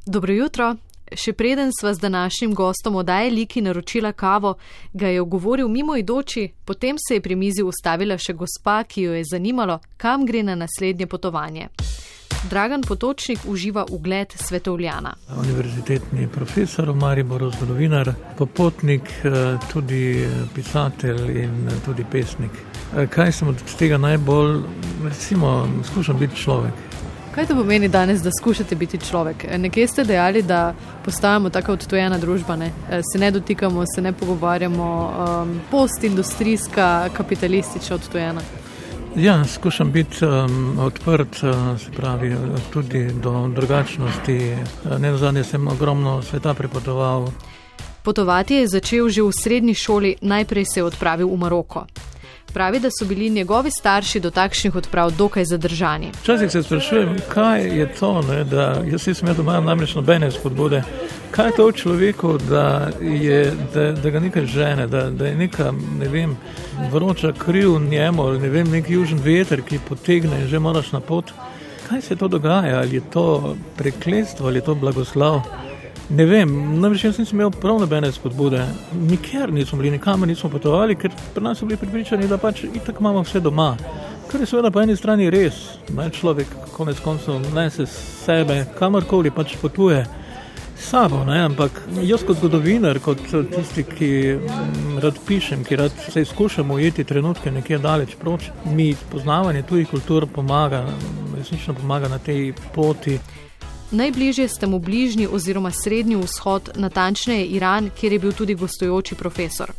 Dobro jutro. Še preden sva z današnjim gostom oddaje Liki naročila kavo, ga je ogovoril mimoidoči, potem se je pri mizi ustavila še gospa, ki jo je zanimalo, kam gre na naslednje potovanje. Dragan Potočnik uživa ugled svetovljana. Univerzitetni profesor v Mariboru, zgodovinar, popotnik, tudi pisatelj in tudi pesnik. Kaj sem od tega najbolj, skušam biti človek. Kaj to pomeni danes, da skušate biti človek? Nekje ste dejali, da postajamo taka odtujena družba, ne? Se ne dotikamo, se ne pogovarjamo, postindustrijska, kapitalistična odtujena. Ja, skušam biti odprt, se pravi, tudi do drugačnosti. Nenazadnje sem ogromno sveta prepotoval. Potovati je začel že v srednji šoli, najprej se je odpravil v Maroko. Pravi, da so bili njegovi starši do takšnih odprav dokaj zadržani. Včasih se sprašujem, kaj je to, ne, da jaz sem doma namreč nobene spodbude. Kaj je to v človeku, da ga nekaj žene, da je neka, ne vem, vroča kriv njemu, ali ne vem, nek južni veter, ki potegne in že moraš na pot. Kaj se to dogaja? Ali je to prekletstvo, ali je to blagoslov? Ne vem, namreč jaz nisem imel prav nobene spodbude. Nikjer nismo bili, nikamor nismo potovali, ker pri nas so bili pripričani, da pač itak imamo vse doma. Kar je seveda po eni strani res. Človek konec koncev nese sebe, kamorkoli pač potuje sabo, ne? Ampak jaz kot zgodovinar, kot tisti, ki rad pišem, ki rad se izkušam ujeti trenutke nekje daleč proč, mi poznavanje tujih kultur pomaga, resnično pomaga na tej poti. Najbližje sta mu bližnji oziroma srednji vzhod, natančneje Iran, kjer je bil tudi gostujoči profesor.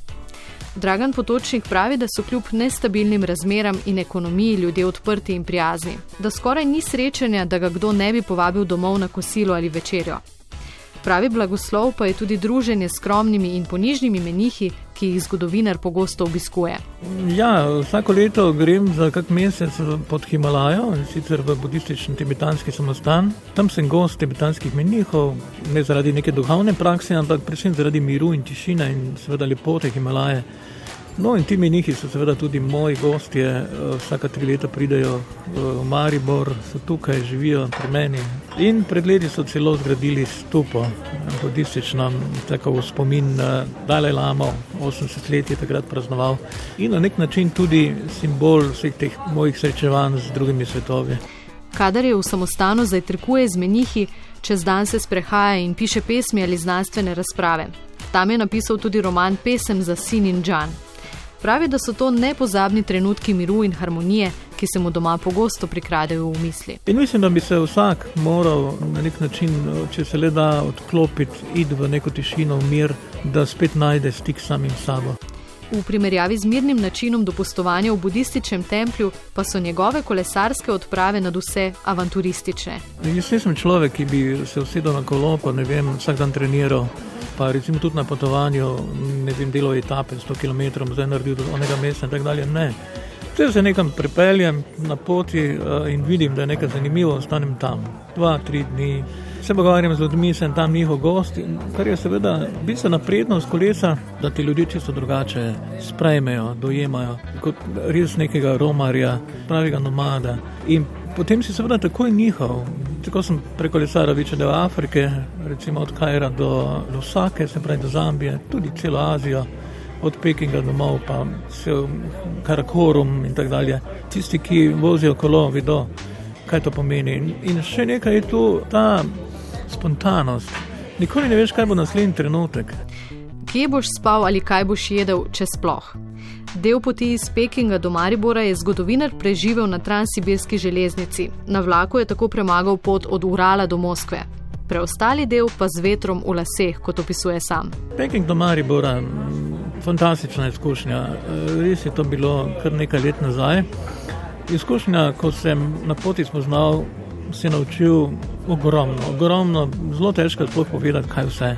Dragan Potočnik pravi, da so kljub nestabilnim razmeram in ekonomiji ljudje odprti in prijazni, da skoraj ni srečanja, da ga kdo ne bi povabil domov na kosilo ali večerjo. Pravi blagoslov pa je tudi druženje s skromnimi in ponižnimi menihi, ki jih zgodovinar pogosto obiskuje. Ja, vsako leto grem za kak mesec pod Himalajo, sicer v budistični tibetanski samostan. Tam sem gost tibetanskih menihov, ne zaradi neke duhovne prakse, ampak predvsem zaradi miru in tišine in seveda lepote Himalaje. No in ti menihi so seveda tudi moji gostje, vsaka 3 leta pridejo v Maribor, so tukaj, živijo pri meni. In pred leti so celo zgradili stupo, budistično, tako v spomin na Dalaj Lamo, 80 let je takrat praznoval. In na nek način tudi simbol vseh teh mojih srečevanj z drugimi svetovi. Kadar je v samostanu zajtrkuje z menihi, čez dan se sprehaja in piše pesmi ali znanstvene razprave. Tam je napisal tudi roman Pesem za sin in džan. Pravi, da so to nepozabni trenutki miru in harmonije, ki se mu doma pogosto prikradejo v misli. In mislim, da bi se vsak moral na nek način, če se le da, odklopiti, iti v neko tišino, v mir, da spet najde stik samim sabo. V primerjavi z mirnim načinom dopustovanja v budističnem templju pa so njegove kolesarske odprave nadvse avanturistične. Jaz nisem človek, ki bi se usedel na kolo, pa ne vem, vsak dan treniral. Pa recimo tudi na potovanju, ne vem, delo etape 100 km, zdaj naredil do onega mesta in tako dalje, ne. Če se nekam pripeljem na poti in vidim, da je nekaj zanimivo, ostanem tam 2-3 dni, se pogovarjam z ljudmi, sem tam njihov gost, kar je seveda bistvena prednost kolesa, da ti ljudje čisto drugače sprejmejo, dojemajo, kot res nekega romarja, pravega nomada. In potem si seveda takoj njihov. Tako sem prekolesaril večji del Afrike, recimo od Kaira do Lusake, se pravi do Zambije, tudi celo Azijo, od Pekinga domov, pa vse Karakorum in tako dalje. Tisti, ki vozijo kolo, vedo, kaj to pomeni. In še nekaj je tu ta spontanost. Nikoli ne veš, kaj bo naslednji trenutek. Kje boš spal ali kaj boš jedel, če sploh? Del poti iz Pekinga do Maribora je zgodovinar preživel na Transsibirski železnici. Na vlaku je tako premagal pot od Urala do Moskve. Preostali del pa z vetrom v laseh, kot opisuje sam. Peking do Maribora, fantastična izkušnja. Res je to bilo kar nekaj let nazaj. Izkušnja, ko sem na poti spoznal, se naučil ogromno, zelo težko sploh povedati, kaj vse.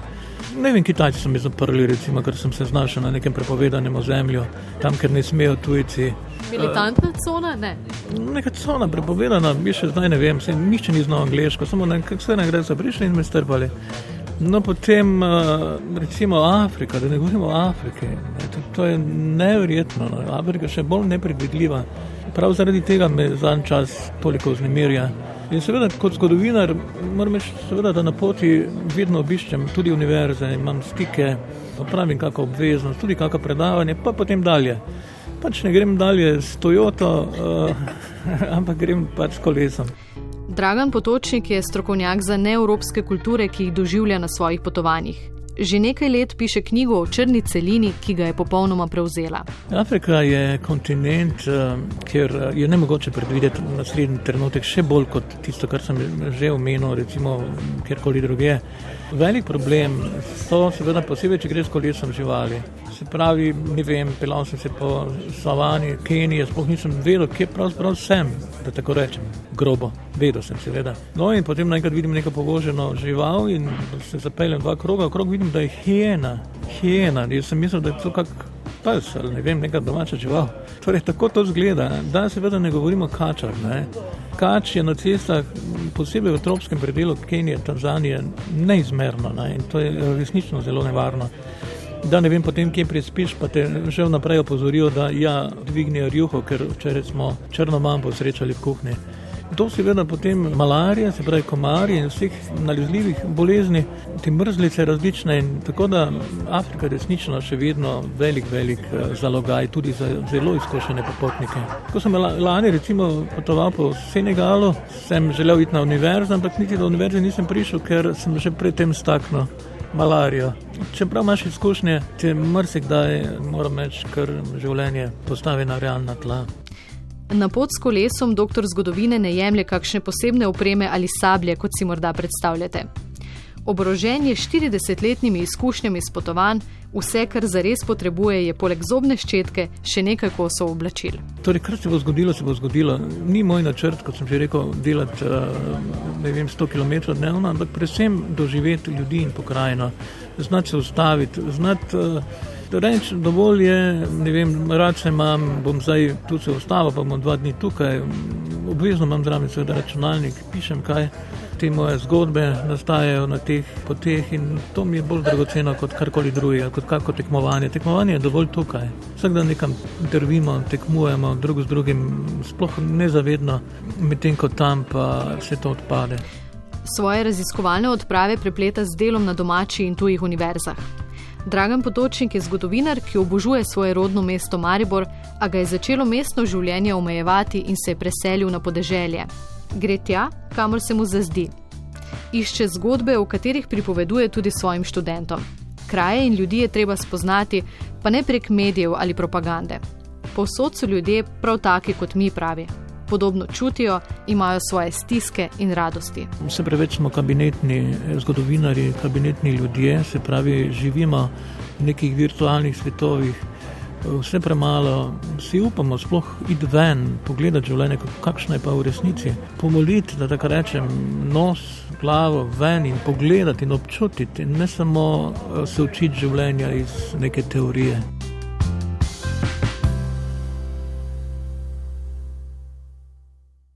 Ne vem, Kitajci so mi zaprli, recimo, ker sem se znašel na nekem prepovedanem ozemlju, tam, ker ne smejo tujci. Militantna cona? Ne. Neka cona prepovedana, bi še zdaj ne vem, nihče ni znal angleško, samo nekako vse nagrade so prišli in me strpali. No, potem, recimo Afrika, da ne govorimo o Afriki, to je neverjetno, Afrika še bolj nepredvidljiva. Prav zaradi tega me zadnji čas toliko vznemirja. In seveda kot zgodovinar moram reči, seveda, da na poti vedno obiščem tudi univerze, imam stike, opravim kakšno obveznost, tudi kakšno predavanje, pa potem dalje. Pač ne grem dalje s Toyoto, ampak grem pač kolesom. Dragan Potočnik je strokovnjak za neevropske kulture, ki jih doživlja na svojih potovanjih. Že nekaj let piše knjigo o črni celini, ki ga je popolnoma prevzela. Afrika je kontinent, kjer je nemogoče predvideti naslednji trenutek še bolj kot tisto, kar sem že omenil, recimo kjerkoli drugje. Velik problem so seveda posebej, če gre s kolesom živali. Se pravi, ne vem, pelal sem se po savani Kenije, sploh nisem vedel, kje pravzaprav sem, da tako rečem, grobo. Vedel sem seveda. No in potem naenkrat vidim neko povoženo žival in se zapeljem 2 kroga, okrog vidim, da je hijena. Jaz sem mislil, da je to kak pes ali ne vem, neka domača žival. Torej, tako to zgleda. Da seveda ne govorimo kačar, ne. Kač je na cestah, posebej v tropskem predelu Kenije, Tanzanije, neizmerno, ne, in to je resnično zelo nevarno. Da ne vem potem, kje prespiš, pa te že vnaprej opozorijo, da dvigni rjuho, ker včeraj smo črno mambo srečali v kuhinji. To seveda potem malarija, se pravi komarji in vseh nalezljivih bolezni, te mrzlice različne, in tako da Afrika resnično še vedno velik zalogaj tudi za zelo izkušene popotnike. Ko sem lani recimo potoval po Senegalu, sem želel iti na univerzo, ampak niti do univerze nisem prišel, ker sem že predtem staknil malarijo. Čeprav imaš izkušnje, te marsikdaj, moram reči, kar življenje postavi na realna tla. Na pot s kolesom doktor zgodovine ne jemlje kakšne posebne opreme ali sablje, kot si morda predstavljate. Oborožen je 40-letnimi izkušnjami s potovanj, vse, kar zares potrebuje, je poleg zobne ščetke še nekaj kosov oblačil. Torej, kar se bo zgodilo. Ni moj načrt, kot sem že rekel, delati 100 km dnevno, ampak predvsem doživeti ljudi in pokrajino, znati se ustaviti, reči, dovolj je, ne vem, rad se imam, bom zdaj tu se ustavil, pa bom 2 dni tukaj, obvezno imam zraven seveda računalnik, pišem kaj, te moje zgodbe nastajajo na teh poteh in to mi je bolj dragoceno kot karkoli drugega, kot kako tekmovanje. Tekmovanje je dovolj tukaj. Vsak dan nekam drvimo, tekmujemo drug z drugim, sploh nezavedno, medtem ko tam pa se to odpade. Svoje raziskovalne odprave prepleta z delom na domači in tujih univerzah. Dragan Potočnik je zgodovinar, ki obožuje svoje rodno mesto Maribor, a ga je začelo mestno življenje omejevati in se je preselil na podeželje. Gre tja, kamor se mu zazdi. Išče zgodbe, o katerih pripoveduje tudi svojim študentom. Kraje in ljudi je treba spoznati, pa ne prek medijev ali propagande. Povsod so ljudje prav taki kot mi, pravi. Podobno čutijo, imajo svoje stiske in radosti. Vse preveč smo kabinetni zgodovinari, kabinetni ljudje, se pravi, živimo v nekih virtualnih svetovih, vse premalo, si upamo sploh iti ven, pogledati življenje, kakšno je pa v resnici. Pomoliti, da tako rečem, nos, glavo ven in pogledati in občutiti, ne samo se učiti življenja iz neke teorije.